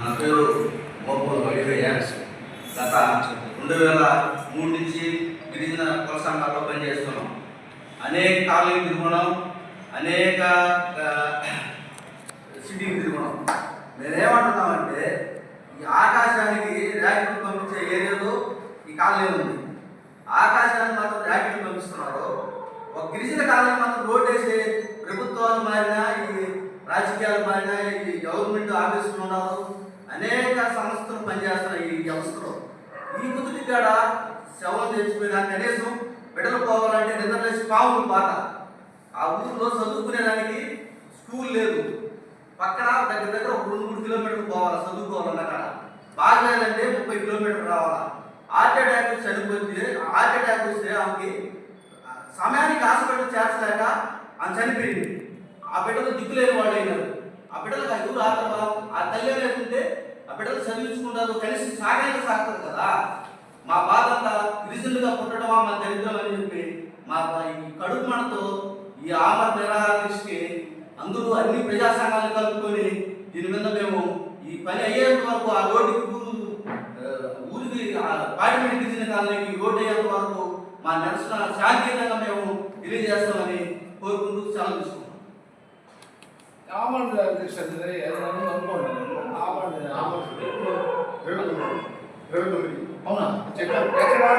నా పేరు మోపూరు రవివయ్య. గత 2003 నుంచి గిరిజన కుల సంఘాల్లో పనిచేస్తున్నాం. అనేక కాలనీలు తిరుగున్నాం, అనేక సిటీలు తిరుగున్నాం. మేమేమంటున్నామంటే ఈ ఆకాశానికి ర్యాకెట్లు పంపించే ఏరియాలో ఈ కాలనీ ఉంది. ఆకాశానికి మాత్రం ర్యాకెట్లు పంపిస్తున్నారు. ఒక గిరిజన కాలనీ మాత్రం రోడ్ వేసే ప్రభుత్వాలు మారినా, ఈ రాజకీయాలు మారినా, ఈ గవర్నమెంట్ ఆఫీసులు ఉన్నారు, అనేక సంస్థలు పనిచేస్తున్నాయి ఈ వ్యవస్థలో. ఈ కుదుటి కాడ శవం తెచ్చిపోయినా కనీసం బిడ్డలు పోవాలంటే నిద్రలేసి పావులు పాట. ఆ ఊరిలో చదువుకునేదానికి స్కూల్ లేదు. పక్కన దగ్గర దగ్గర ఒక 2-3 కిలోమీటర్లు పోవాలి చదువుకోవాలన్న కాడ. బాగలేదంటే 30 కిలోమీటర్లు రావాలా. హార్ట్ అటాక్ చనిపోతే, హార్ట్ అటాక్ వస్తే ఆమెకి సమయానికి హాస్పిటల్ చేర్చలేక ఆమె చనిపోయింది. ఆ బిడ్డలు దిక్కులేని వాళ్ళు అయినారు. ఆ బిడ్డలకు ఆ ఊరు ఆత్మ ఆ తల్లి లేకుంటే ఆ బిడ్డలు చదివించుకుంటారు, కలిసి సాగైనా సాగుతుంది కదా. మా బాధ అంతా గిరిజనులుగా పుట్టడమా మా దరిద్రం అని చెప్పి మా ఈ కడుపు మనతో ఈ ఆమర నిరాకరిస్తే అందరూ అన్ని ప్రజా సంఘాలు కలుపుకొని దీని మీద మేము ఈ పని అయ్యేంత వరకు ఆ రోడ్డుకి ఊరికి పార్లమెంట్ గిరిజన కాలనీకి రోడ్డు అయ్యేంత వరకు మా నిరసన శాంతియుతంగా మేము తెలియజేస్తామని కోరుకుంటూ సెలవు తీసుకుంటాం. అవునా చెప్పారు.